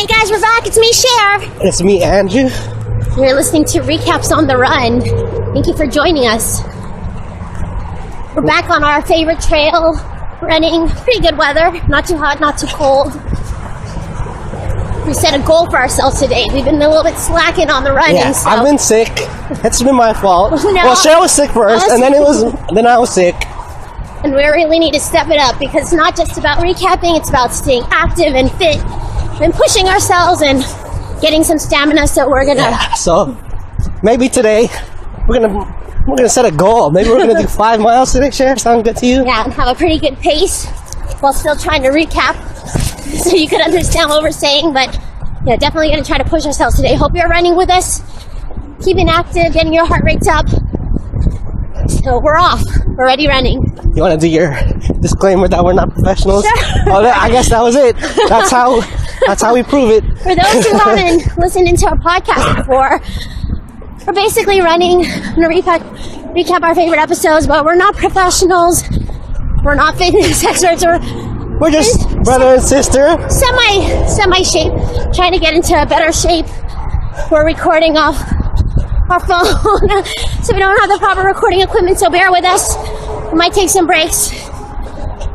Hey guys, we're back. It's me, Cher. It's me, Andrew. You're listening to Recaps on the Run. Thank you for joining us. We're back on our favorite trail, running. Pretty good weather. Not too hot, not too cold. We set a goal for ourselves today. We've been a little bit slacking on the running. Yeah, so. I've been sick. It's been my fault. No. Well, Cher was sick first, and then I was sick. And we really need to step it up because it's not just about recapping, it's about staying active and fit and pushing ourselves and getting some stamina. So we're gonna. Yeah, so maybe today we're gonna set a goal. Maybe we're gonna do 5 miles today. Cher, sound good to you? Yeah, and have a pretty good pace while still trying to recap, so you can understand what we're saying. But yeah, definitely gonna try to push ourselves today. Hope you're running with us, keeping active, getting your heart rates up. So we're off. We're already running. You want to do your disclaimer that we're not professionals? Sure. Oh, I guess that was it. That's how we prove it. For those who haven't listened into our podcast before, we're basically running. I'm going to recap our favorite episodes, but we're not professionals. We're not fitness experts. We're just brother and sister. Semi shape. Trying to get into a better shape. We're recording off our phone, so we don't have the proper recording equipment, so bear with us. We might take some breaks.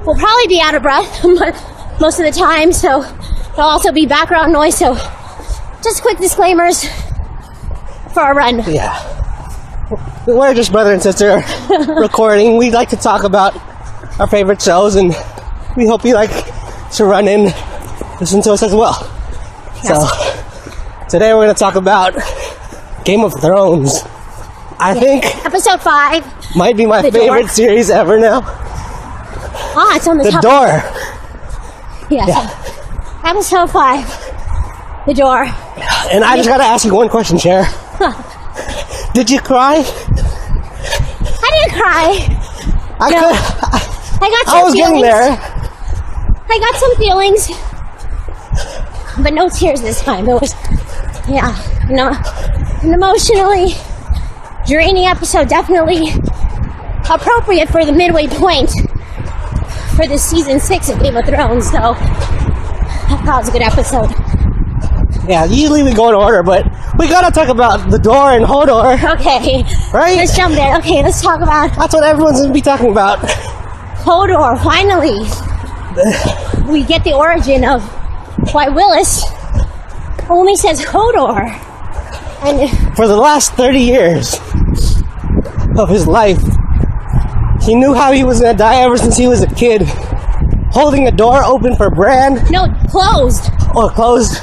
We'll probably be out of breath most of the time, so there'll also be background noise, so just quick disclaimers for our run. Yeah. We're just brother and sister recording. We like to talk about our favorite shows, and we hope you like to run and listen to us as well. Yes. So, today we're going to talk about Game of Thrones. I think episode 5 might be my favorite series ever now. It's on the top. The Door. Yeah. So, episode 5. The Door. And I just gotta ask you one question, Cher. Did you cry? I didn't cry. I got some I was feelings. getting there. I got some feelings, but no tears this time. It was, an emotionally draining episode, definitely appropriate for the midway point for the season 6 of Game of Thrones. So I thought it was a good episode. Yeah, usually we go in order, but we gotta talk about the Door and Hodor. Okay, right? Let's jump there. Okay, let's talk about. That's what everyone's gonna be talking about. Hodor. Finally, we get the origin of why Willis only says Hodor. And for the last 30 years of his life, he knew how he was gonna die ever since he was a kid. Holding a door open for Bran. No, closed. Oh, closed.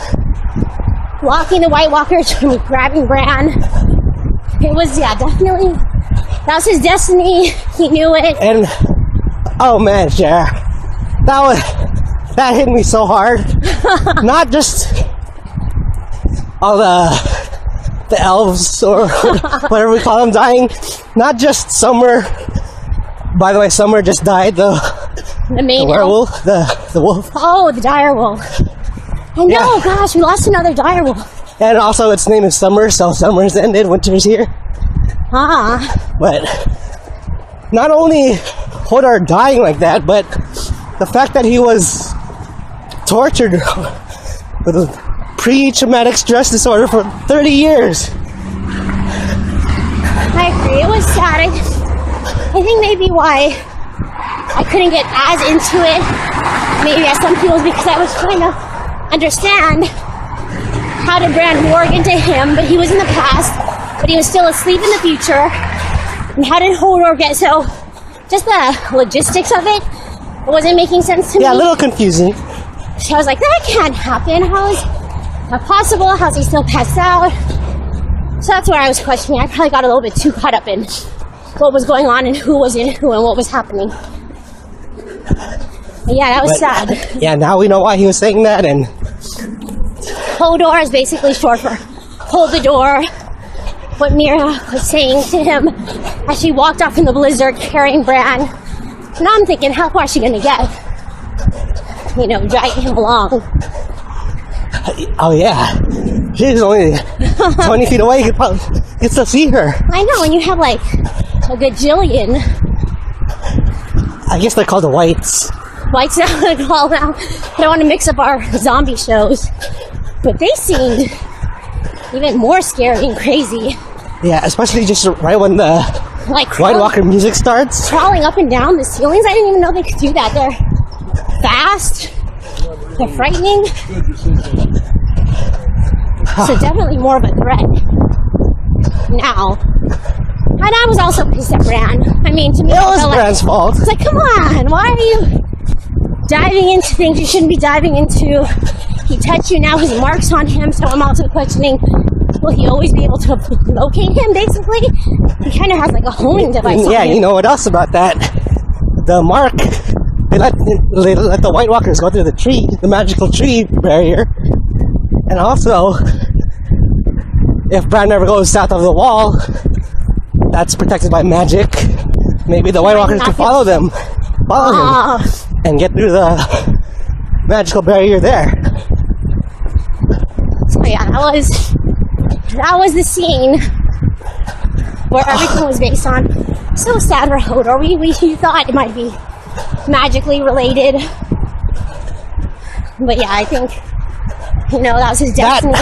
Walking the White Walkers, grabbing Bran. It was, definitely, that was his destiny. He knew it. And, oh man, Cher, that hit me so hard. Not just all the elves or whatever we call them dying. Not just Summer. By the way, Summer just died. The werewolf, the wolf. Oh, the dire wolf. I know, gosh, we lost another dire wolf. And also, its name is Summer, so summer's ended, winter's here. But not only Hodor dying like that, but the fact that he was tortured with a pre-traumatic stress disorder for 30 years. I agree, it was sad. I think maybe why I couldn't get as into it, maybe as some people, because I was trying to understand how did Bran warg into him, but he was in the past, but he was still asleep in the future. And how did Hodor get so? Just the logistics of it wasn't making sense to me. Yeah, a little confusing. So I was like, that can't happen. How is that possible? How's he still passed out? So that's where I was questioning. I probably got a little bit too caught up in what was going on and who was in who and what was happening. But yeah, that was sad. Yeah, now we know why he was saying that. And Hodor is basically short for hold the door. What Mira was saying to him as she walked off in the blizzard carrying Bran. Now I'm thinking, how far is she going to get? Dragging him along. Oh yeah, she's only 20 feet away. You could still see her. I know, and you have like a gajillion. I guess they're called the Whites. Whites, I'm going to call them. I don't want to mix up our zombie shows. But they seemed even more scary and crazy. Yeah, especially just right when the Like White Walker music starts. crawling up and down the ceilings. I didn't even know they could do that. They're fast. They're frightening. So definitely more of a threat now. And I was also pissed at Bran. I mean, to me, It was felt Bran's fault. it's like, come on, why are you diving into things you shouldn't be diving into? He touched you, now his mark's on him, so I'm also questioning, will he always be able to locate him, basically? He kind of has like a homing device Yeah, on him. you know what else about that? The mark, they let the White Walkers go through the tree, the magical tree barrier. And also, if Bran never goes south of the wall, that's protected by magic. Maybe the White Walkers can follow him, and get through the magical barrier there. So yeah, that was the scene where everything was based on. So sad for Hodor. We thought it might be magically related, but yeah, I think that was his destiny.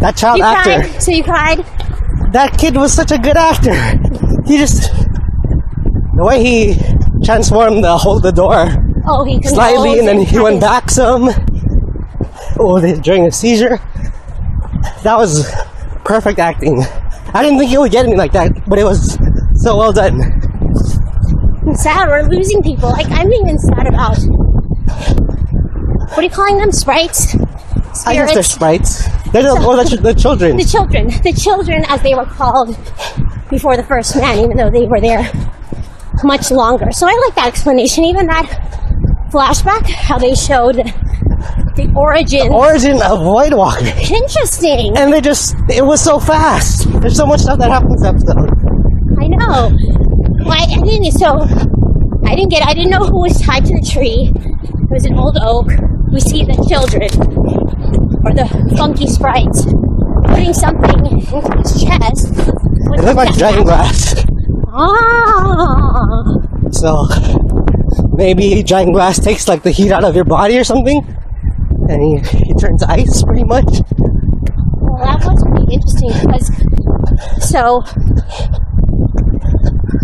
That child You actor. cried? So you cried? That kid was such a good actor. He just, the way he transformed the door Oh, he slightly, and then he went back. back some. During a seizure. That was perfect acting. I didn't think he would get me like that, but it was so well done. I'm sad we're losing people. Like, I'm even sad about, what are you calling them? Sprites? Spirits? I guess they're sprites. They're the children. The children, as they were called before the first man, even though they were there much longer. So I like that explanation. Even that flashback, how they showed the origin of White Walker. Interesting. And it was so fast. There's so much stuff that happens in this episode. I know. Well, I didn't know who was tied to the tree. It was an old oak. We see the children, or the funky sprites, putting something into his chest. It looked like dragon glass. Ah. So, maybe dragon glass takes like the heat out of your body or something, and he turns ice pretty much. Well, that was pretty interesting because,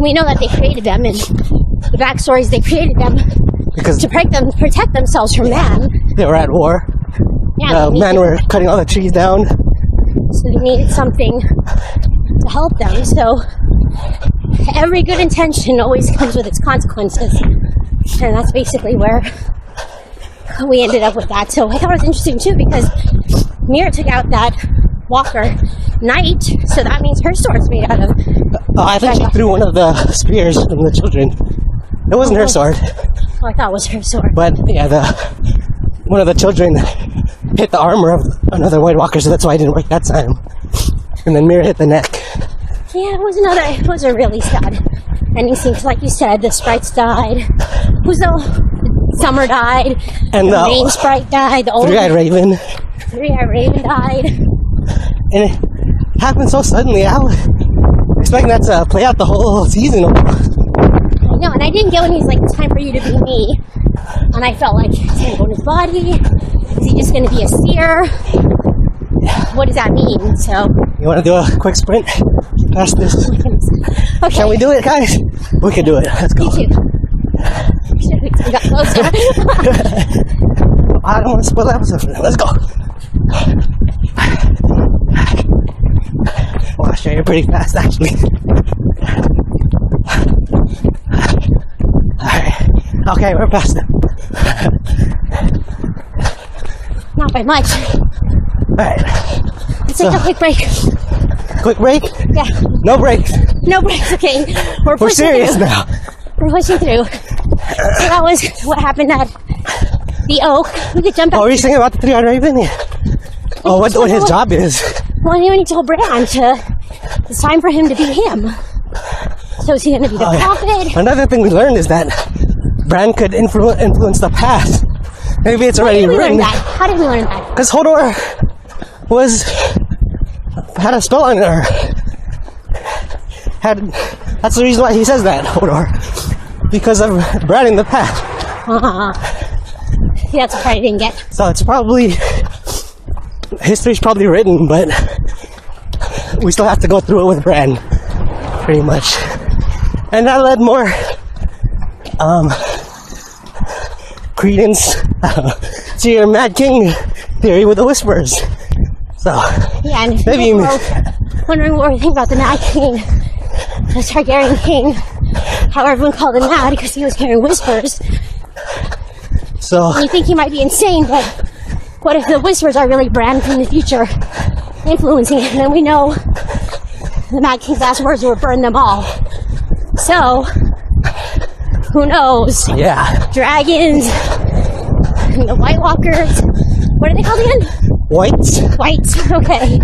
we know that they created them, and the backstories they created them Because to protect themselves from man. they were at war. Yeah, Men were cutting all the trees down. So they needed something to help them. So every good intention always comes with its consequences. And that's basically where we ended up with that. So I thought it was interesting too because Mira took out that walker knight, so that means her sword's made out of... I think she threw one of the spears from the children. It wasn't her sword. Oh, I thought it was her sword. But yeah, one of the children hit the armor of another White Walker, so that's why it didn't work that time. And then Mira hit the neck. Yeah, it was a really sad ending scene, because like you said, the sprites died. Summer died. And the main sprite died. The old Three-Eyed Raven. Three-Eyed Raven died. And it happened so suddenly. I was expecting that to play out the whole season. I know, and I didn't get when he's like, it's time for you to be me. And I felt like, is he going to go in his body? Is he just going to be a seer? What does that mean? So, You want to do a quick sprint past this? okay. Can we do it, guys? We can do it. Let's go. Me too. We got closer. I don't want to spoil the episode for them. Let's go. Well, I'll show you pretty fast, actually. Alright. Okay, we're past them. Not by much. Alright. Let's take a quick break. Quick break? Yeah. No breaks. No breaks, okay. We're We're serious through. now. We're pushing through. So that was what happened at the Oak. We could jump back. Oh, were you thinking about the Three-Eyed Raven? Yeah. Oh, what his job is. Well, when he told Bran it's time for him to be him. So is he going to be the prophet? Another thing we learned is that Bran could influence the past. Maybe it's already written. How did we learn that? Because Hodor had a spell on her. That's the reason why he says that, Hodor. Because of Bran in the past. Yeah, that's the part I didn't get. So it's probably history's probably written, but we still have to go through it with Bran, pretty much. And that led more credence to your Mad King theory with the whispers. So yeah, and if maybe people are wondering what we think about the Mad King, the Targaryen King, how everyone called him mad because he was hearing whispers. So And you think he might be insane, but what if the whispers are really Bran from the future influencing him? And then we know the Mad King's last words were burn them all. So who knows? yeah, Dragons, and the White Walkers. What are they called again? whites Whites. Okay.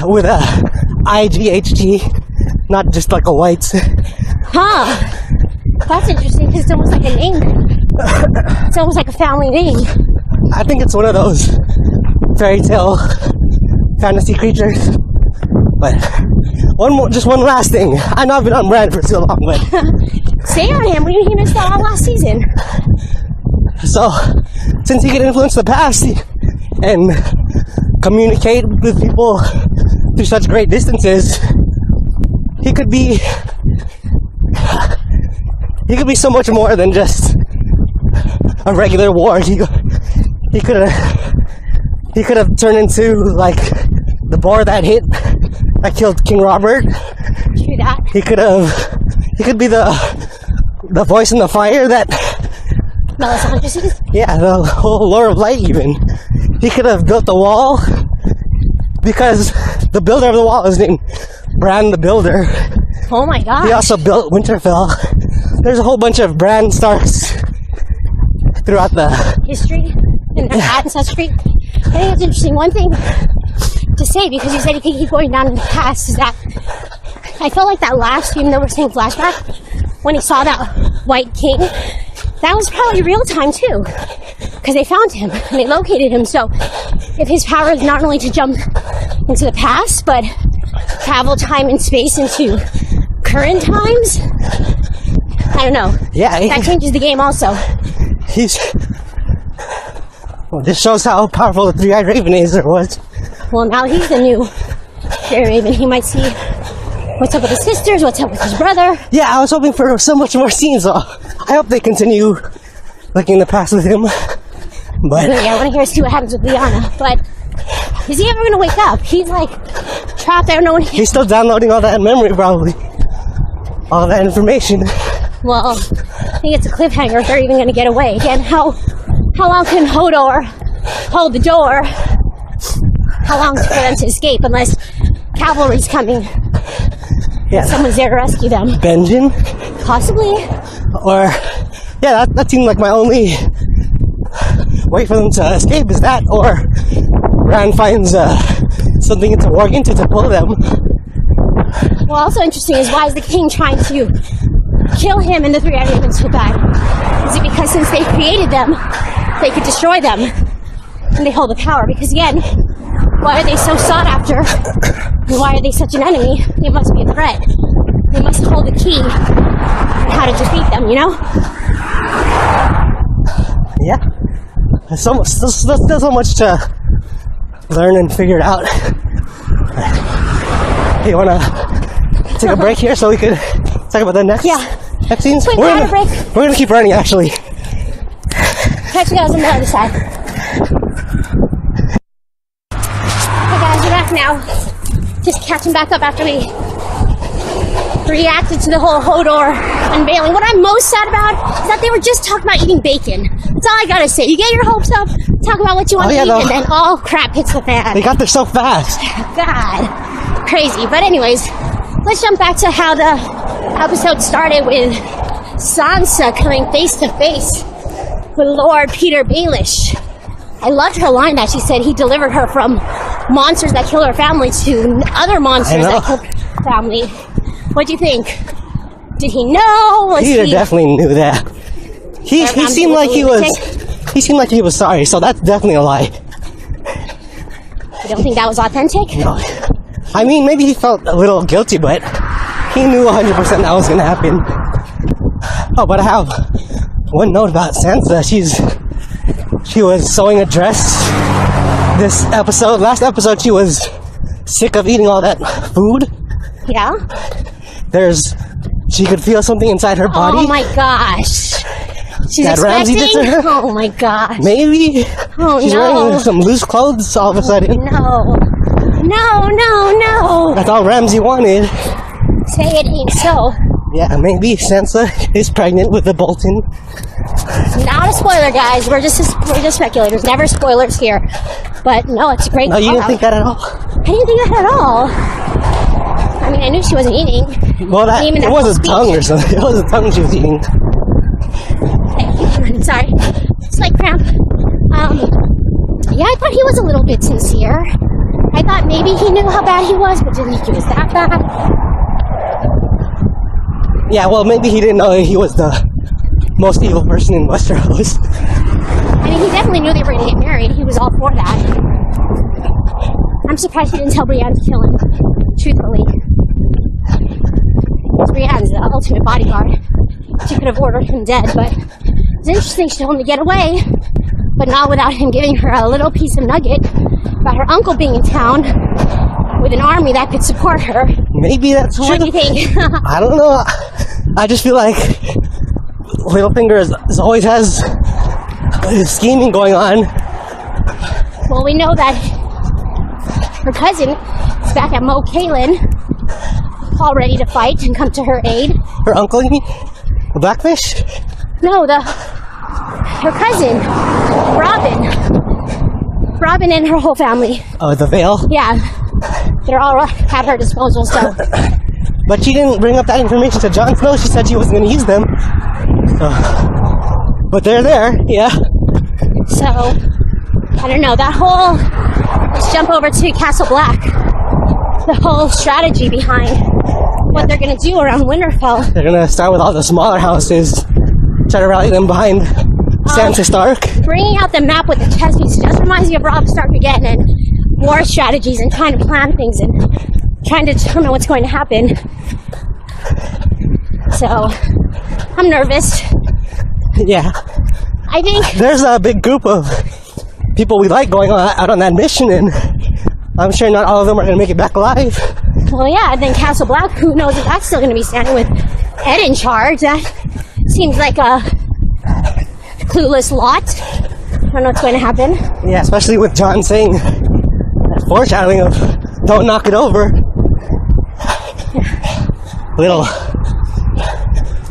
with a IGHT, not just like a whites. Huh. That's interesting because it's almost like a name. It's almost like a family name. I think it's one of those fairy tale fantasy creatures. But just one last thing. I know I've been on Bran for so long, but Stay on him. We missed that all last season. so since he can influence the past and communicate with people through such great distances, he could be so much more than just a regular war. He could have turned into like the boar that killed King Robert. True that. He could be the voice in the fire that, Melisandre. yeah, the whole Lord of Light even. He could have built the wall because the builder of the wall is named Bran the Builder. Oh my god. He also built Winterfell. There's a whole bunch of Bran Starks throughout the history and their ancestry. I think it's interesting. One thing to say, because you said you can keep going down in the past, is that I felt like that last, even though we're saying flashback, when he saw that White King, that was probably real time too, because they found him and they located him. So if his power is not only to jump into the past, but travel time and space into current times, I don't know. Yeah, that changes the game also. Well, this shows how powerful the Three-Eyed Raven is, or was. Well, now he's the new Grey Raven. He might see what's up with his sisters, what's up with his brother. Yeah, I was hoping for so much more scenes, so I hope they continue looking in the past with him. But yeah, I want to see what happens with Lyanna. But is he ever going to wake up? He's like trapped there. No one. He's still downloading all that memory, probably. All that information. Well, I think it's a cliffhanger if they're even going to get away. Again, how long can Hodor hold the door? How long for them to escape unless cavalry's coming? Yeah. Someone's there to rescue them. Benjen? Possibly. Or, yeah, that seemed like my only way for them to escape is that, or Bran finds something to work into to pull them. Well, also interesting is why is the king trying to kill him and the Three-Eyed Ravens so bad? Is it because since they created them, they could destroy them and they hold the power? Because again, why are they so sought after? And why are they such an enemy? They must be a threat. They must hold the key on how to defeat them, you know? Yeah. There's still so much to learn and figure out. Hey, you wanna take a break here so we could talk about the next scenes? Wait, we're break. We're gonna keep running, actually. Catch you guys on the other side. Hey guys, we're back now. Just catching back up after we reacted to the whole Hodor unveiling. What I'm most sad about is that they were just talking about eating bacon. That's all I gotta say. You get your hopes up, talk about what you want to eat, and then all crap hits the fan. They got there so fast. God, crazy. But anyways, let's jump back to how the episode started with Sansa coming face to face with Lord Peter Baelish. I loved her line that she said he delivered her from monsters that kill her family to other monsters that kill her family. What do you think? Did he know? Peter definitely knew that. He seemed like he was. He seemed like he was sorry. So that's definitely a lie. You don't think that was authentic? No. I mean, maybe he felt a little guilty, but he knew 100% that was going to happen. Oh, but I have one note about Sansa. She was sewing a dress this episode. Last episode, she was sick of eating all that food. Yeah? She could feel something inside her body. Oh my gosh. She's that Ramsey did to her? Oh my gosh. Maybe. Oh, she's wearing some loose clothes all of a sudden. No. That's all Ramsey wanted. Say it ain't so. Yeah, maybe Sansa is pregnant with the Bolton. Not a spoiler, guys. We're just speculators. Never spoilers here. But no, it's a great No, you call didn't out. think that at all? I didn't think that at all. I mean, I knew she wasn't eating. Well, it was a tongue or something. It was a tongue she was eating. Sorry. It's like cramp. Yeah, I thought he was a little bit sincere. I thought maybe he knew how bad he was, but didn't think he was that bad. Yeah, well, maybe he didn't know he was the most evil person in Westeros. I mean, he definitely knew they were going to get married. He was all for that. I'm surprised he didn't tell Brienne to kill him, truthfully. Because Brienne's the ultimate bodyguard. She could have ordered him dead, but it's interesting she told him to get away, but not without him giving her a little piece of nugget about her uncle being in town with an army that could support her. Maybe that's true. What do you think? I don't know. I just feel like Littlefinger always has scheming going on. Well, we know that her cousin is back at Mo Kalen, all ready to fight and come to her aid. Her uncle, you mean? The Blackfish? No, her cousin, Robin and her whole family. Oh, the Vale? Yeah, they're all at her disposal, so. But she didn't bring up that information to Jon Snow. She said she wasn't going to use them. But they're there, yeah. So, I don't know, let's jump over to Castle Black. The whole strategy behind what they're going to do around Winterfell. They're going to start with all the smaller houses, try to rally them behind Sansa Stark. Bringing out the map with the chess pieces just reminds me of Robb Stark again, and war strategies and trying to plan things and trying to determine what's going to happen. So, I'm nervous. Yeah. I think there's a big group of people we like going out on that mission, and I'm sure not all of them are going to make it back alive. Well, yeah, and then Castle Black, who knows if that's still going to be standing with Ed in charge. That seems like a clueless lot. I don't know what's going to happen. Yeah, especially with Jon saying that foreshadowing of don't knock it over.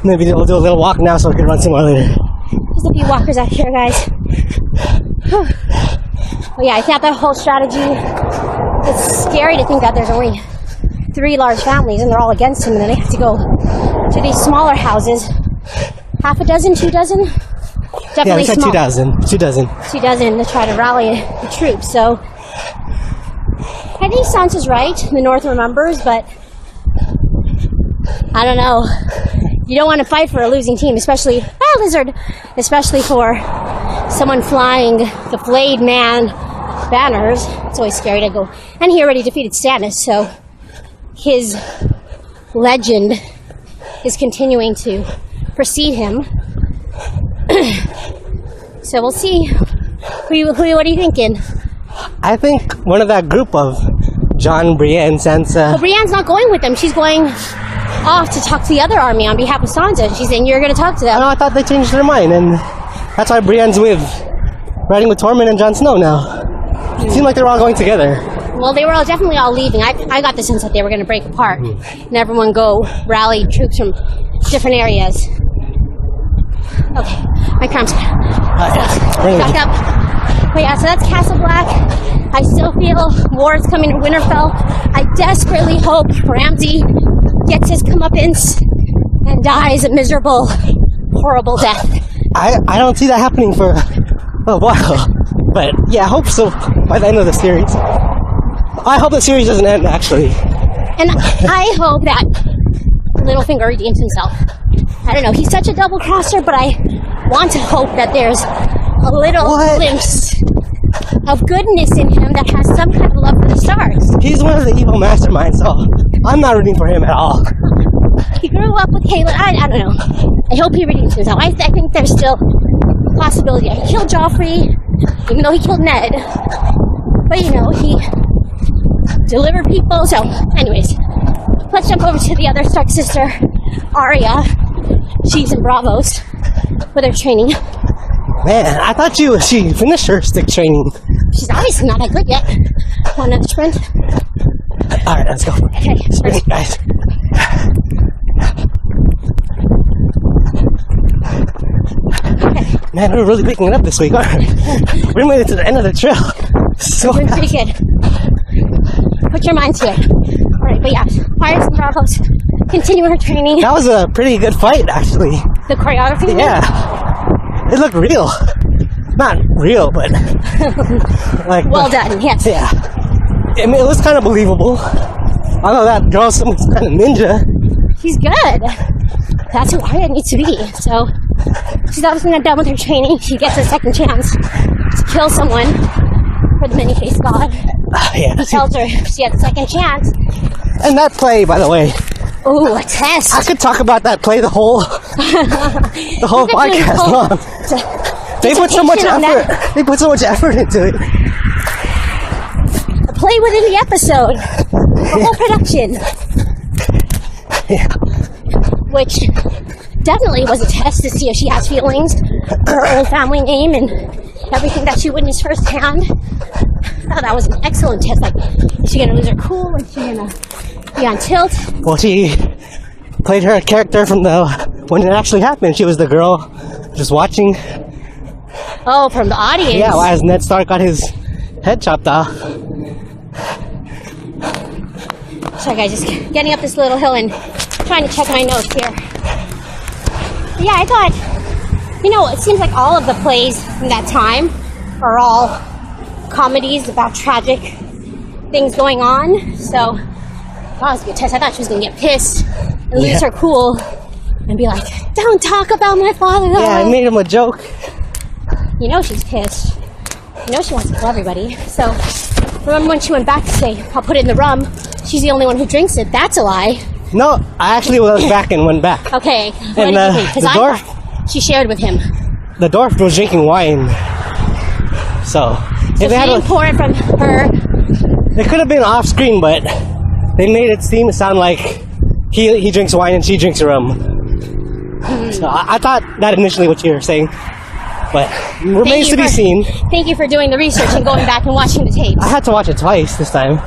Maybe we'll do a little walk now so we can run some more later. There's a few walkers out here, guys. Well, yeah, I think that whole strategy, it's scary to think that there's only 3 large families and they're all against him, and then they have to go to these smaller houses. Half a dozen, 2 dozen? Definitely yeah, they said small. 2 dozen. 2 dozen. 2 dozen to try to rally the troops. So I think Sansa's right. The North remembers, but I don't know. You don't want to fight for a losing team, especially Lizard, especially for someone flying the Flayed Man banners. It's always scary to go. And he already defeated Stannis, so his legend is continuing to precede him. So we'll see. What are you thinking? I think one of that group of Jon, Brienne, Sansa. Well, Brienne's not going with them. She's going off to talk to the other army on behalf of Sansa. She's saying you're going to talk to them. No, I thought they changed their mind, and that's why Brienne's riding with Tormund and Jon Snow now. It seemed like they were all going together. Well, they were definitely all leaving. I got the sense that they were going to break apart and everyone go rally troops from different areas. Okay, my cramps. Back up. But yeah, so that's Castle Black. I still feel war is coming to Winterfell. I desperately hope Ramsay gets his comeuppance and dies a miserable, horrible death. I don't see that happening for a while. But yeah, I hope so by the end of the series. I hope the series doesn't end, actually. And I hope that Littlefinger redeems himself. I don't know, he's such a double-crosser, but I want to hope that there's a little glimpse of goodness in him that has some kind of love for the stars. He's one of the evil masterminds, so I'm not rooting for him at all. He grew up with Caitlyn. I don't know. I hope he redeems himself. I think there's still a possibility. He killed Joffrey, even though he killed Ned. But you know, he delivered people. So, anyways, let's jump over to the other Stark sister, Arya. She's in Bravos with her training. Man, I thought she finished her stick training. She's obviously not that good yet. Want another sprint? Alright, let's go. Okay, Sprint, guys. Okay. Man, we're really picking it up this week, aren't we? We made it to the end of the trail. So Doing pretty good. Put your mind to it. Alright, but yeah, Arya's in Bravos. Continuing her training. that was a pretty good fight, actually. The choreography? Yeah. It looked real. Not real, but like Well done, yes. Yeah. I mean, it was kind of believable. Although that girl's some kind of ninja. She's good. That's who Arya needs to be. So, she's obviously not done with her training. She gets a second chance to kill someone for the many-faced god. Yeah. He tells her she has a second chance. And that play, by the way, Ooh, a test. I could talk about that play the whole podcast long. They put so much effort. They put so much effort into it. A play within the episode. The whole production. Yeah. Which definitely was a test to see if she has feelings for her old family name and everything that she witnessed firsthand. Oh, that was an excellent test. Like, is she gonna lose her cool? Is she gonna be on tilt? Well, she played her character from when it actually happened. She was the girl just watching. Oh, from the audience. Yeah, as Ned Stark got his head chopped off. Sorry guys, just getting up this little hill and trying to check my notes here. But yeah, I thought, you know, it seems like all of the plays from that time are all comedies about tragic things going on. So, that was a good test. I thought she was going to get pissed and lose her cool and be like, don't talk about my father. Yeah, I made him a joke. You know she's pissed. You know she wants to kill everybody. So, remember when she went back to say, I'll put it in the rum, she's the only one who drinks it. That's a lie. No, I actually was back and went back. Okay. What And did you think? 'Cause the I dwarf, thought she shared with him. the dwarf was drinking wine. So So if they she had didn't pour it from her. it could have been off screen, but they made it sound like he drinks wine and she drinks rum. So I thought that initially what you were saying, but remains to be seen. Thank you for doing the research and going back and watching the tapes. I had to watch it twice this time.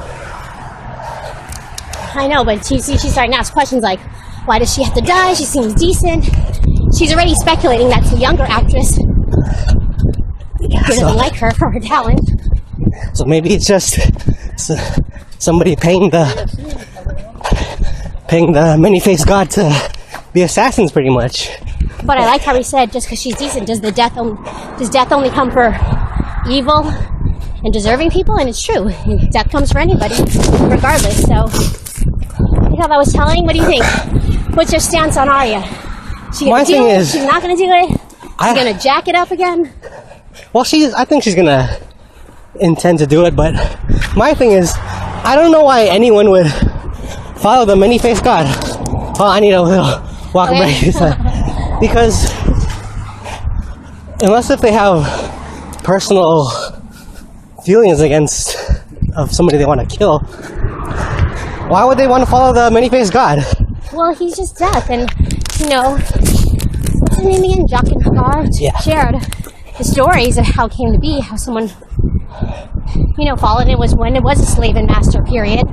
I know, but she's starting to ask questions like, why does she have to die? She seems decent. She's already speculating that's a younger actress Yeah, who doesn't like her for her talent. so maybe it's just somebody paying the many-faced god to be assassins, pretty much. But I like how he said, just because she's decent, does death only come for evil and deserving people? And it's true. Death comes for anybody, regardless. So, I thought that was telling. What do you think? What's your stance on Arya? She gonna do it? She's not going to do it? She's going to jack it up again? Well, I think she's gonna intend to do it, but my thing is, I don't know why anyone would follow the many-faced god. Oh, I need a little walk break this time. Because unless if they have personal feelings against of somebody they want to kill, why would they want to follow the many-faced god? Well, he's just death, and you know, what's his name again? Jacques and Hodor shared the stories of how it came to be, how someone, you know, followed it was when it was a slave and master period.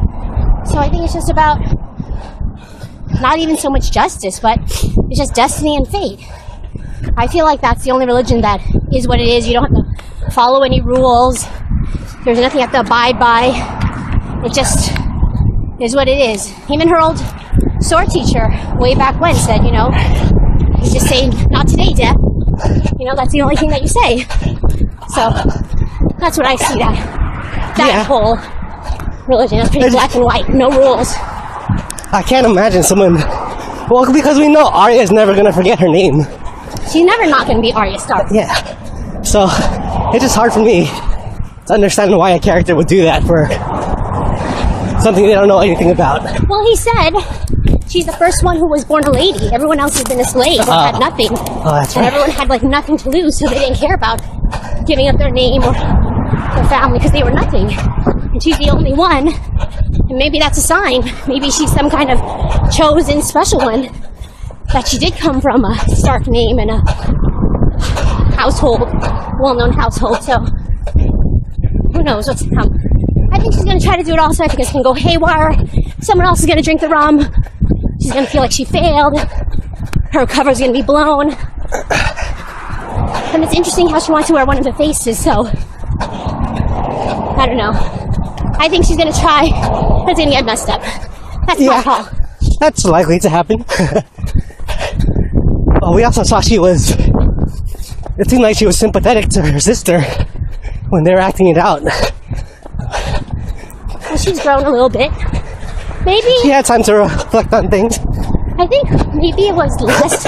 So I think it's just about not even so much justice, but it's just destiny and fate. I feel like that's the only religion that is what it is. You don't have to follow any rules. There's nothing you have to abide by. It just is what it is. Even her old sword teacher way back when said, you know, you just say, not today, death. You know, that's the only thing that you say. So that's what I see that whole religion. It's pretty black and white, no rules. I can't imagine someone. Well, because we know Arya is never gonna forget her name. She's never not gonna be Arya Stark. Yeah. So it's just hard for me to understand why a character would do that for something they don't know anything about. Well, he said she's the first one who was born a lady. Everyone else has been a slave or had nothing. Oh, that's right. And everyone had like nothing to lose, so they didn't care about giving up their name or her family because they were nothing. And she's the only one. And maybe that's a sign. Maybe she's some kind of chosen special one. That she did come from a Stark name and a household, well-known household. So who knows what's to come. I think she's going to try to do it also. I think it's going to go haywire. Someone else is going to drink the rum. She's going to feel like she failed. Her cover's going to be blown. And it's interesting how she wants to wear one of the faces, so I don't know. I think she's going to try, but it's going to get messed up. That's my call. That's likely to happen. Well, we also saw it seemed like she was sympathetic to her sister when they were acting it out. Well, she's grown a little bit. Maybe she had time to reflect on things. I think maybe it was less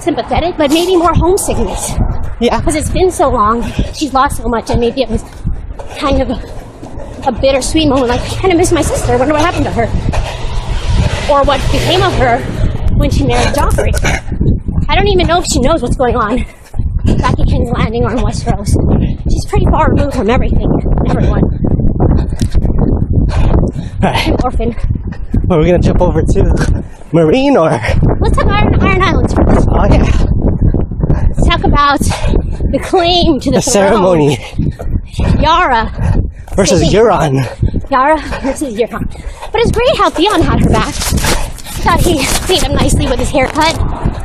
sympathetic, but maybe more homesickness. Yeah. Because it's been so long, she's lost so much, and maybe it was kind of a bittersweet moment, like, I kind of miss my sister, I wonder what happened to her. Or what became of her when she married Joffrey. I don't even know if she knows what's going on back at King's Landing or in Westeros. She's pretty far removed from everything, everyone. Right. An orphan. Well, we're going to jump over to Marine, or? Let's talk Iron Islands first. Oh, yeah. Let's talk about the claim to the ceremony. Yara versus Euron. Yara versus Euron. But it's great how Theon had her back. Thought he cleaned him nicely with his haircut.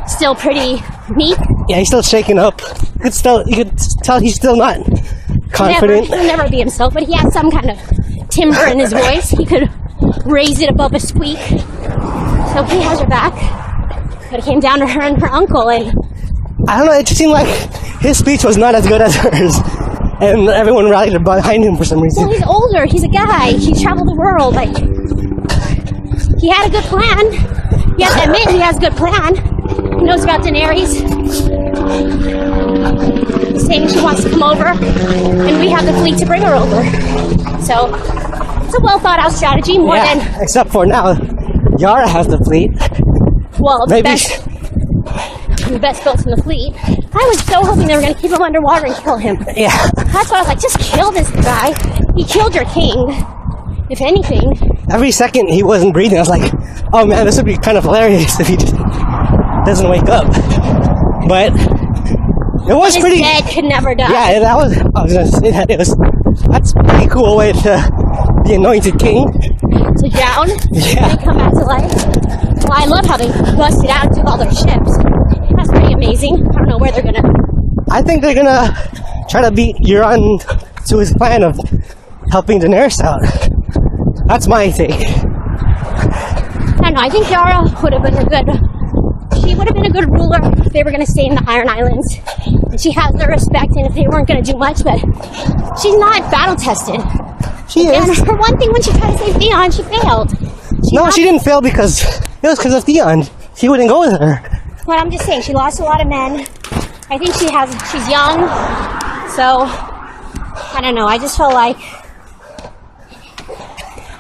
Still pretty neat. Yeah, he's still shaking up. You could tell he's still not confident. He'll never be himself, but he has some kind of timbre in his voice. He could raise it above a squeak. So he has her back. But it came down to her and her uncle, and I don't know, it just seemed like his speech was not as good as hers. And everyone rallied behind him for some reason. Well, he's older. He's a guy. He's traveled the world. Like, he had a good plan. You have to admit he has a good plan. He knows about Daenerys. He's saying she wants to come over, and we have the fleet to bring her over. So, it's a well thought out strategy, more than... except for now, Yara has the fleet. Well, maybe the best built in the fleet. I was so hoping they were going to keep him underwater and kill him. Yeah. That's why I was like, just kill this guy. He killed your king, if anything. Every second he wasn't breathing, I was like, oh man, this would be kind of hilarious if he just doesn't wake up. But it was pretty... His dead could never die. Yeah, I was going to say that. That's a pretty cool way to be anointed king. To drown? Yeah. And come back to life? Well, I love how they busted out and took all their ships. That's pretty amazing. I don't know where they're gonna... I think they're gonna try to beat Euron to his plan of helping Daenerys out. That's my take. I don't know. I think Yara would have been a good ruler if they were gonna stay in the Iron Islands. And she has their respect, and if they weren't gonna do much, but she's not battle tested. She is. And her one thing when she tried to save Theon, she failed. She didn't fail because it was because of Theon. She wouldn't go with her. But I'm just saying, she lost a lot of men. I think she's young, so I don't know. I just felt like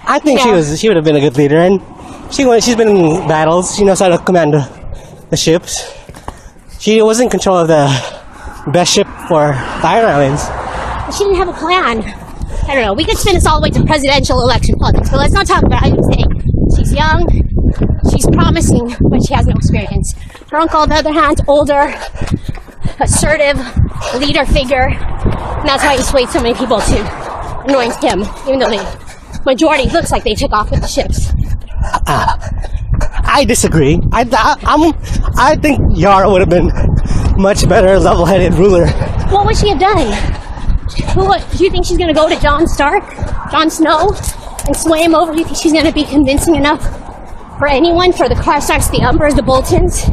I think she would have been a good leader, and she's been in battles. She knows how to command the ships. She was in control of the best ship for the Iron Islands. She didn't have a plan. I don't know. We could spin this all the way to presidential election politics, but let's not talk about it. I'm just saying, she's young. She's promising, but she has no experience. Her uncle, on the other hand, older, assertive, leader figure, and that's why he swayed so many people to anoint him, even though the majority looks like they took off with the ships. I disagree. I think Yara would have been much better level-headed ruler. What would she have done? Do you think she's going to go to Jon Snow, and sway him over? Do you think she's going to be convincing enough for anyone, for the Karstarks, the Umbers, the Boltons?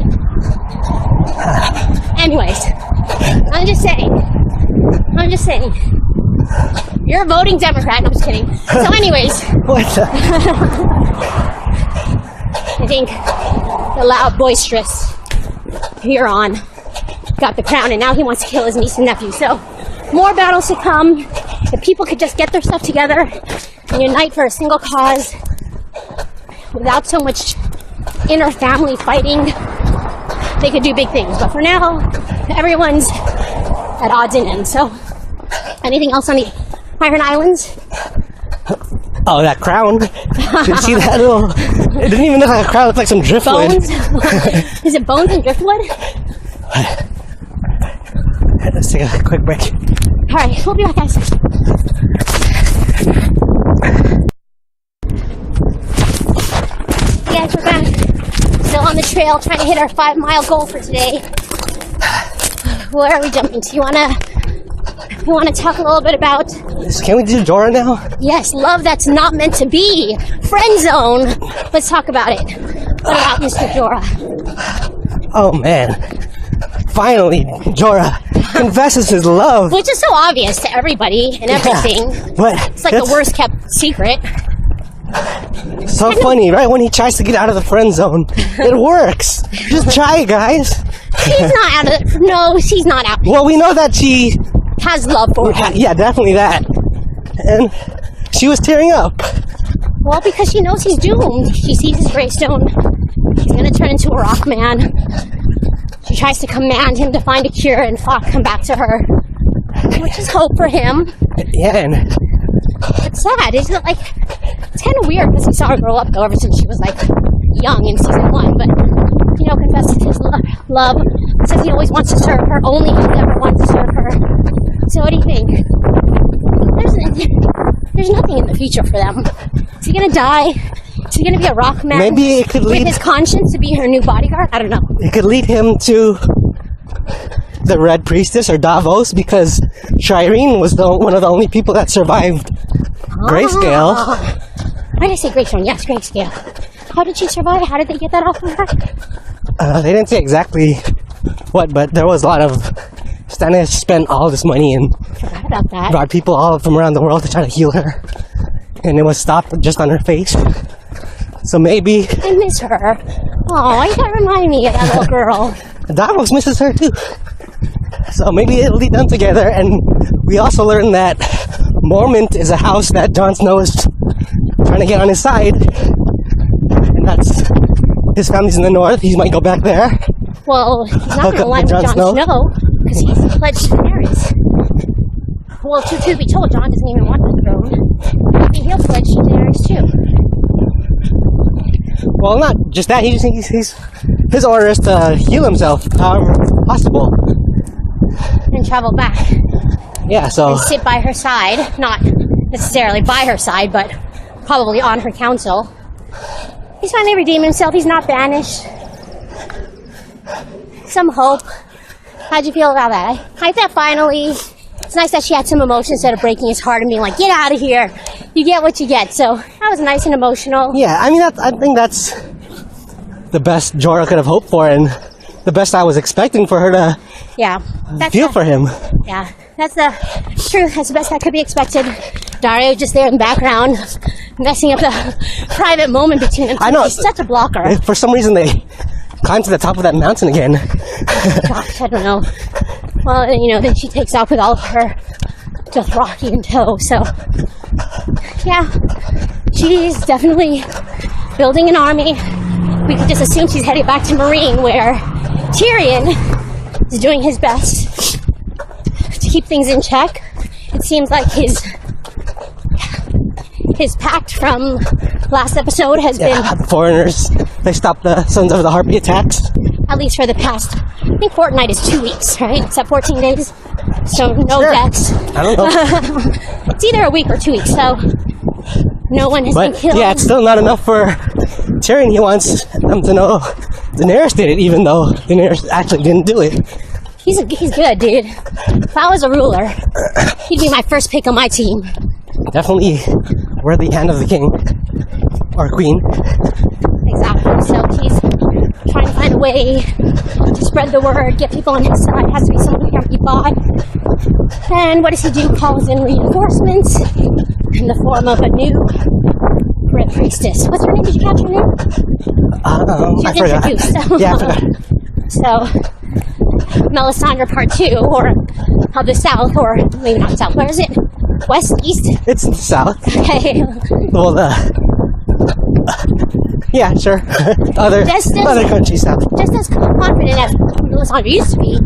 Anyways, I'm just saying. You're a voting Democrat. No, I'm just kidding. So anyways. What the? I think the loud, boisterous Euron got the crown, and now he wants to kill his niece and nephew. So, more battles to come. If people could just get their stuff together and unite for a single cause without so much inner family fighting, they could do big things. But for now, everyone's at odds and ends. So, anything else on the Iron Islands? Oh, that crown. Did you see that little... It didn't even look like a crown. It looked like some driftwood. Bones? Is it bones and driftwood? Let's take a quick break. Alright, we'll be back, guys. Guys, we're back. Still on the trail, trying to hit our 5-mile goal for today. Where are we jumping to? You wanna talk a little bit about... Can we do Jorah now? Yes, love that's not meant to be. Friend zone. Let's talk about it. What about Mr. Jorah? Oh, man. Finally, Jorah confesses his love. Which is so obvious to everybody and everything. But it's like the worst kept secret. So funny, right? When he tries to get out of the friend zone, it works. Just try it, guys. She's not out of it. No, she's not out. Well, we know that she has love for him. Yeah, definitely that. And she was tearing up. Well, because she knows he's doomed. She sees his gravestone. He's gonna turn into a rock man. She tries to command him to find a cure and come back to her. Which is hope for him. Yeah, and it's sad, isn't it? Like, it's kind of weird because we saw her grow up though ever since she was like young in season 1, but you know, confesses his love, says he always wants to serve her, only he ever wants to serve her. So what do you think? There's nothing in the future for them. Is he gonna die? Is he gonna be a rock man? Maybe it could lead his conscience to be her new bodyguard? I don't know. It could lead him to the Red Priestess or Davos, because Shireen was one of the only people that survived Grayscale. Why did I say Greystone? Yes, Grayscale. How did she survive? How did they get that off of her? They didn't say exactly what, but there was a lot of... Stannis spent all this money and forgot about that. Brought people all from around the world to try to heal her. And it was stopped just on her face. So maybe... I miss her. Oh, you gotta remind me of that little girl. Davos misses her too. So maybe it'll lead them together. And we also learned that Mormont is a house that Jon Snow is trying to get on his side. And that's... His family's in the north. He might go back there. Well, he's not going to align with Jon Snow because he's pledged to Daenerys. Well, to be told, Jon doesn't even want the throne. Maybe he'll pledge to Daenerys too. Well, not just that. He's his order is to heal himself, however possible, and travel back. Yeah, so and sit by her side, not necessarily by her side, but probably on her council. He's finally redeemed himself. He's not banished. Some hope. How'd you feel about that? I thought finally, it's nice that she had some emotion instead of breaking his heart and being like, get out of here. You get what you get. So that was nice and emotional. Yeah, I mean, I think that's the best Jorah could have hoped for, and the best I was expecting for her to feel for him. Yeah, that's the truth. That's the best that could be expected. Dario just there in the background, messing up the private moment between them. I know. He's such a blocker. For some reason, they climbed to the top of that mountain again. Gosh, I don't know. Well, then she takes off with all of her Dothraki in tow. So, yeah, she's definitely building an army. We could just assume she's headed back to Marine, where Tyrion is doing his best to keep things in check. It seems like his pact from last episode has been... The foreigners, they stopped the Sons of the Harpy attacks. At least for the past, I think fortnight is 2 weeks, right? It's at 14 days. So no deaths. I don't know. It's either a week or 2 weeks, so no one has been killed. Yeah, it's still not enough for Tyrion. He wants them to know Daenerys did it, even though Daenerys actually didn't do it. He's good, dude. If I was a ruler, he'd be my first pick on my team. Definitely worthy hand of the king or queen. Exactly. So he's trying to find a way to spread the word, get people on his side. It has to be someone who can't be bought. And what does he do? Calls in reinforcements in the form of a new Red Priestess. What's her name? Did you catch her name? I forgot. Yeah, I forgot. So, Melisandre Part 2, or of the South, or maybe not South. Where is it? West? East? It's the South. Okay. Well, yeah, sure. other countries South. Just as confident as Melisandre used to be,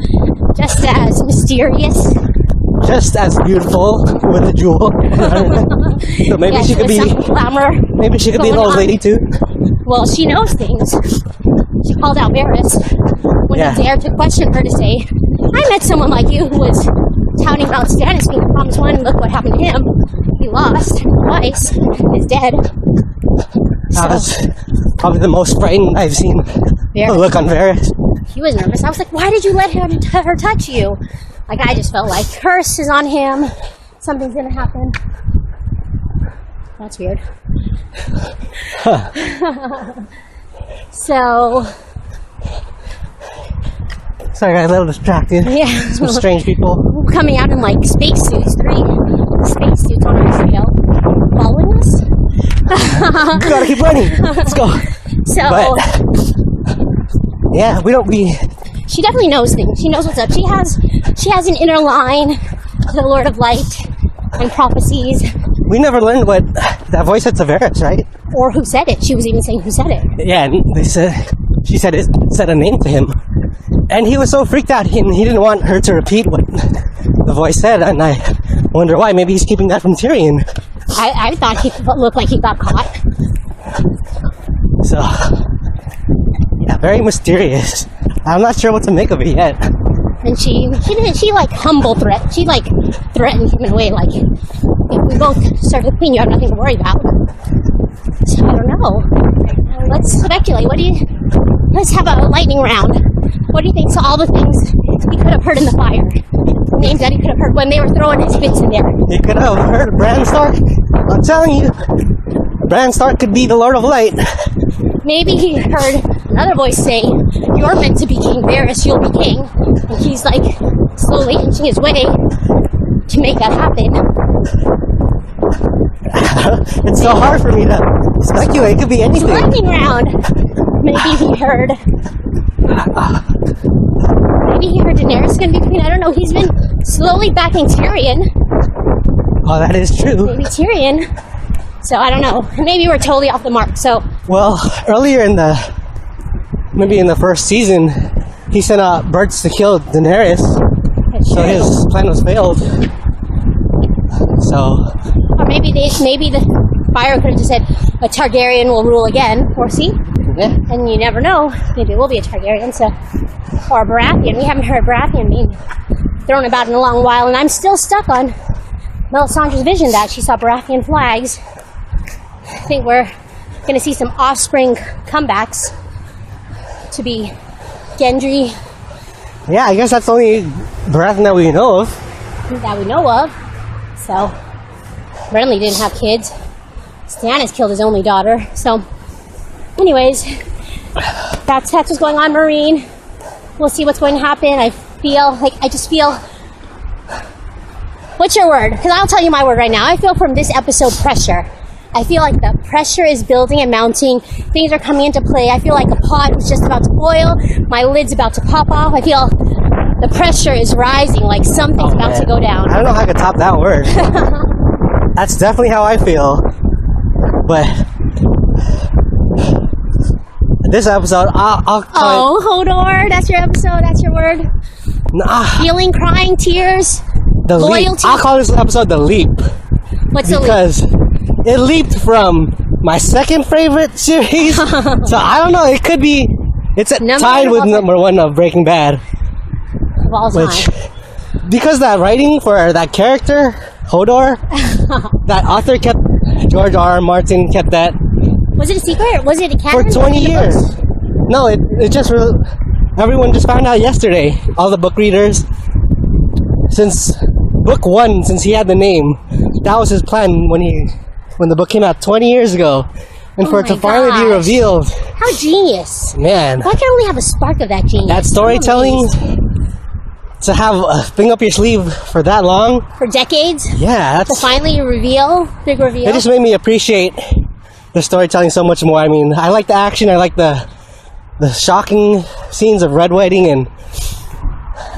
just as mysterious just as beautiful with a jewel. So maybe she could be glamour. Maybe she could be an old lady too. Well, she knows things. She called out Varys when he dared to question her to say, I met someone like you who was touting about Stannis being the promised one, and look what happened to him. He lost twice. He's dead. That was probably the most frightened I've seen a look on Varys. He was nervous. I was like, why did you let her touch you? Like, I just felt like curse is on him. Something's gonna happen. That's weird. So... Sorry, I got a little distracted. Yeah. Some strange people. Coming out in like spacesuits. 3 spacesuits on our video. Following us? We gotta keep running. Let's go. So... But, yeah, She definitely knows things. She knows what's up. She has an inner line to the Lord of Light and prophecies. We never learned what that voice said to Varys, right? Or who said it. She was even saying who said it. Yeah, and she said it said a name to him. And he was so freaked out, he didn't want her to repeat what the voice said, and I wonder why. Maybe he's keeping that from Tyrion. I thought he looked like he got caught. So, yeah, very mysterious. I'm not sure what to make of it yet. And she like humble threat. She like threatened him in a way like, if we both serve the queen, you have nothing to worry about. So I don't know. Let's speculate. Let's have a lightning round. What do you think? So all the things he could have heard in the fire. The names that he could have heard when they were throwing his bits in there. He could have heard Bran Stark. I'm telling you, Bran Stark could be the Lord of Light. Maybe he heard another voice say, you're meant to be King Varys, you'll be king. And he's like slowly inching his way to make that happen. It's so hard for me to speculate. It could be anything. Lightning round. Maybe he heard Daenerys gonna be queen. I don't know. He's been slowly backing Tyrion. Oh, that is true. Maybe Tyrion. So I don't know. Maybe we're totally off the mark. So well, earlier in the first season, he sent out birds to kill Daenerys. So his plan was failed. So, or maybe the fire could have just said a Targaryen will rule again. Or see, and you never know. Maybe it will be a Targaryen. So, or a Baratheon. We haven't heard Baratheon being thrown about in a long while, and I'm still stuck on Melisandre's vision that she saw Baratheon flags. I think we're going to see some offspring comebacks to be Gendry. Yeah, I guess that's the only Baratheon that we know of. So, Renly didn't have kids. Stannis killed his only daughter. So, anyways, that's what's going on, Marine. We'll see what's going to happen. I just feel... What's your word? Because I'll tell you my word right now. I feel from this episode pressure. I feel like the pressure is building and mounting. Things are coming into play. I feel like a pot is just about to boil. My lid's about to pop off. I feel the pressure is rising, like something's about to go down. I don't know how I could top that word. That's definitely how I feel. But this episode, I'll call it... Hodor, that's your episode, that's your word. Feeling, crying, tears, the loyalty. Leap. I'll call this episode the leap. What's the leap? Because it leaped from my second favorite series. So I don't know, it could be... It's tied with number 1 of Breaking Bad. Of all time. Because that writing for that character, Hodor, that author kept... George R. Martin kept that... Was it a secret? Was it a canon? For 20 years. No, it just... Everyone just found out yesterday. All the book readers. Since book 1, since he had the name, that was his plan when the book came out 20 years ago. And for it to finally be revealed. How genius. Man. Why can't I only have a spark of that genius? That storytelling, to have a thing up your sleeve for that long. For decades? Yeah. To finally reveal, big reveal. It just made me appreciate the storytelling so much more. I mean, I like the action, I like the shocking scenes of Red Wedding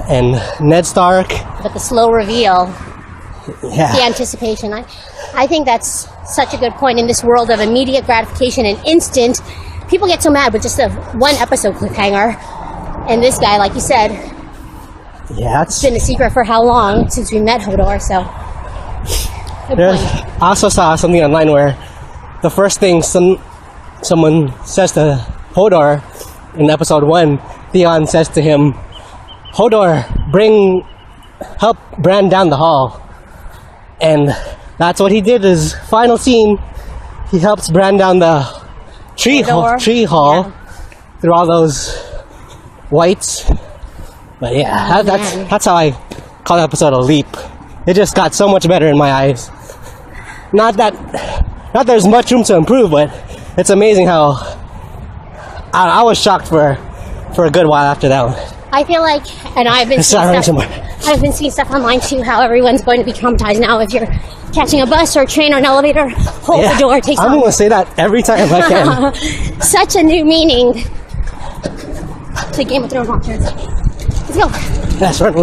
and Ned Stark. But the slow reveal. Yeah. The anticipation. I think that's such a good point in this world of immediate gratification and instant. People get so mad with just a one episode cliffhanger. And this guy, like you said, Yeah, It's been a secret for how long since we met Hodor, so. Good I point. also saw something online where the first thing someone says to Hodor in episode 1, Theon says to him, Hodor, help brand down the hall. And that's what he did. His final scene, he helps brand down the tree hall Yeah. through all those whites. But yeah, that's how I call the episode a leap. It just got so much better in my eyes. Not there's much room to improve, but it's amazing how I was shocked for a good while after that one. I feel like, and I've been seeing stuff online too, how everyone's going to be traumatized now if you're catching a bus or a train or an elevator, hold the door, take I'm going to say that every time I can. Such a new meaning to Game of Thrones watchers. Let's go. That's right.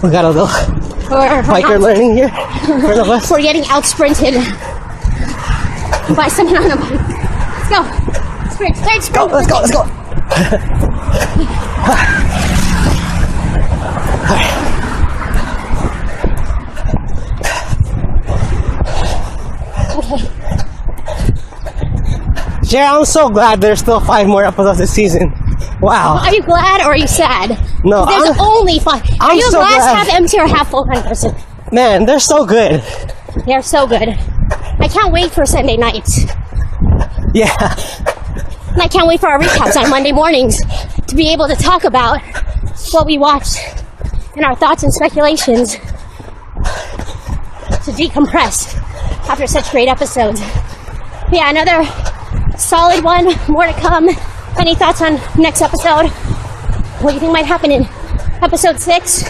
We got a little biker learning here for the bus. We're getting out sprinted by someone on a bike. Let's go. Sprint. Let's go. Okay. Yeah, I'm so glad there's still 5 more episodes this season. Wow. Are you glad or are you sad? No, there's only 5. Are you a so glass glad. half empty or half full kind of person? Man, they're so good. They're so good. I can't wait for Sunday nights. Yeah. And I can't wait for our recaps on Monday mornings to be able to talk about what we watched and our thoughts and speculations to decompress after such great episodes. Yeah, another solid one. More to come. Any thoughts on next episode? What do you think might happen in episode 6?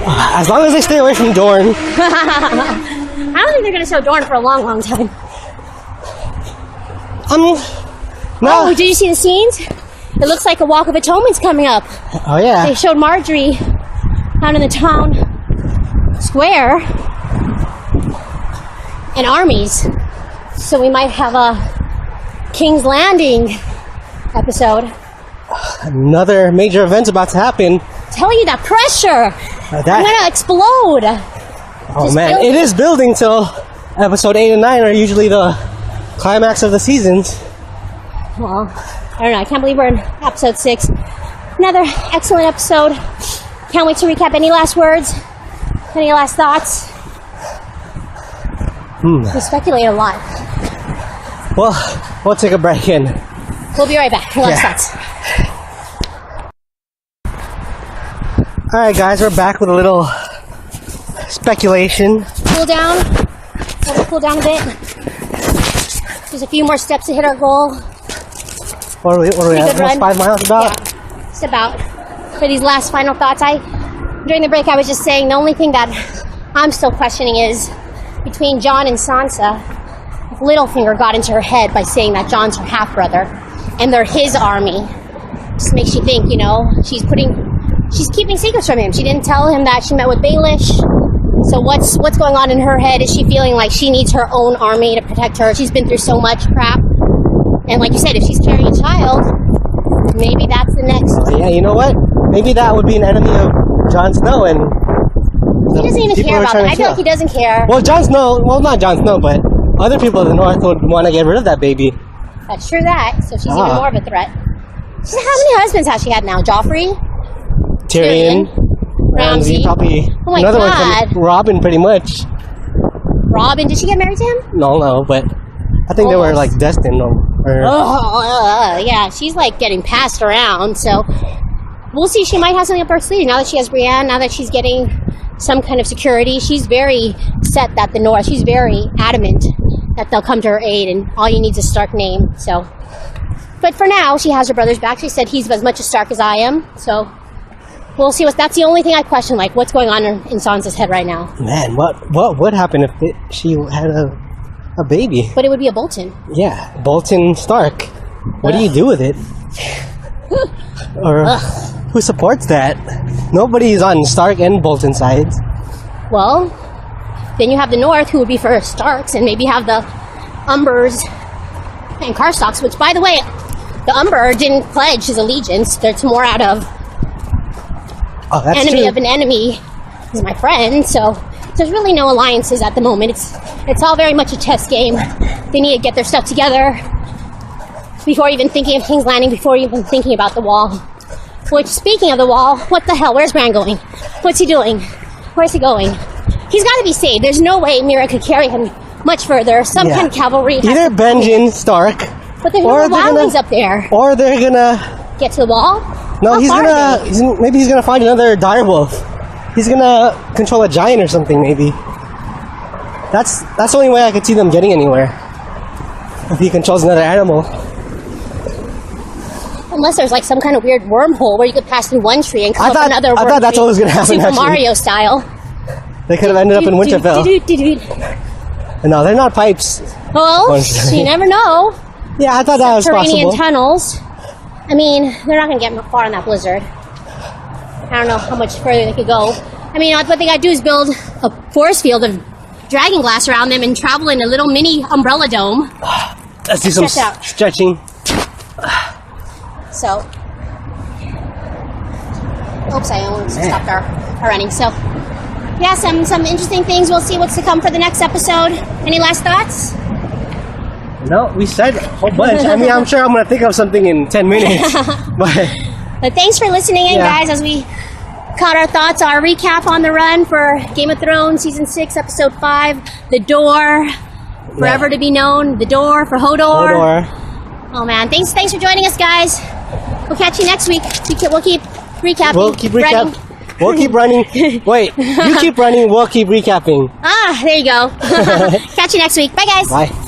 As long as they stay away from Dorne. I don't think they're going to show Dorne for a long, long time. No. Oh, did you see the scenes? It looks like a Walk of Atonement's coming up. Oh, yeah. They showed Marjorie out in the town square and armies. So we might have a King's Landing episode. Another major event's about to happen. Tell you that pressure. I'm gonna explode. Oh, Just man. building. It is building till episode 8 and 9 are usually the climax of the seasons. Well, I don't know. I can't believe we're in episode 6. Another excellent episode. Can't wait to recap. Any last words? Any last thoughts? We speculate a lot. Well, we'll take a break in. We'll be right back. Last thoughts. Alright, guys, we're back with a little speculation. Cool down. Let it cool down a bit. There's a few more steps to hit our goal. What are we at? Almost run. 5 miles about? Yeah, it's about. For these last final thoughts, during the break I was just saying the only thing that I'm still questioning is between Jon and Sansa, if Littlefinger got into her head by saying that Jon's her half-brother and they're his army. Just makes you think, she's keeping secrets from him. She didn't tell him that she met with Baelish. So what's going on in her head? Is she feeling like she needs her own army to protect her? She's been through so much crap. And like you said, if she's carrying a child, maybe that's the next. Yeah, you know what? Maybe that would be an enemy of Jon Snow, and he doesn't even care about that. I feel like he doesn't care. Well, Jon Snow, not Jon Snow, but other people in the North would want to get rid of that baby. That's true that. So she's even more of a threat. So how many husbands has she had now? Joffrey? Tyrion. Ramsay. Probably Oh my another God. one from Robin, pretty much. Robin? Did she get married to him? No, but I think they were like destined. Yeah, she's like getting passed around. So we'll see. She might have something up her sleeve now that she has Brienne. Now that she's getting some kind of security, she's very set that the North. She's very adamant that they'll come to her aid, and all you need is a Stark name. So, but for now, she has her brother's back. She said he's as much a Stark as I am. So we'll see. That's the only thing I question. Like, what's going on in Sansa's head right now? Man, what would happen if she had a baby? But it would be a Bolton. Yeah, Bolton Stark. What do you do with it? Or who supports that? Nobody's on Stark and Bolton sides. Well, then you have the North, who would be for Starks, and maybe have the Umbers and Karstocks, which, by the way, the Umber didn't pledge his allegiance. It's more out of Oh, that's enemy true. of an enemy is my friend. So there's really no alliances at the moment. It's all very much a chess game. They need to get their stuff together before even thinking of King's Landing, before even thinking about the wall. Which, speaking of the wall, what the hell? Where's Bran going? What's he doing? Where's he going? He's got to be saved. There's no way Mira could carry him much further. Some kind of cavalry. Either Benjen Stark, But there's no wildlings up there. or they're gonna Get to the wall? No, How he's far are gonna. Maybe he's gonna find another direwolf. He's gonna control a giant or something. Maybe. That's the only way I could see them getting anywhere. If he controls another animal. Unless there's like some kind of weird wormhole where you could pass through one tree and come up another wormhole. I thought that's what was gonna happen. Super Actually. Mario style. They could have ended up in Winterfell. No, they're not pipes. Well, you never know. Yeah, I thought that was Subterranean possible. tunnels. I mean, they're not going to get far in that blizzard. I don't know how much further they could go. I mean, what they got to do is build a force field of dragon glass around them and travel in a little mini umbrella dome. Let's do some Stretch out. stretching. So, oops, I almost stopped our running. So, yeah, some interesting things. We'll see what's to come for the next episode. Any last thoughts? No, we said a whole bunch. I mean, I'm sure I'm gonna think of something in 10 minutes. But Thanks for listening in, guys, as we caught our thoughts, our recap on the run for Game of Thrones Season 6, Episode 5, The Door, forever to be known, The Door for Hodor. Oh, man. Thanks for joining us, guys. We'll catch you next week. We'll keep recapping. We'll keep running. We'll keep running. Wait, you keep running, we'll keep recapping. Ah, there you go. Catch you next week. Bye, guys. Bye.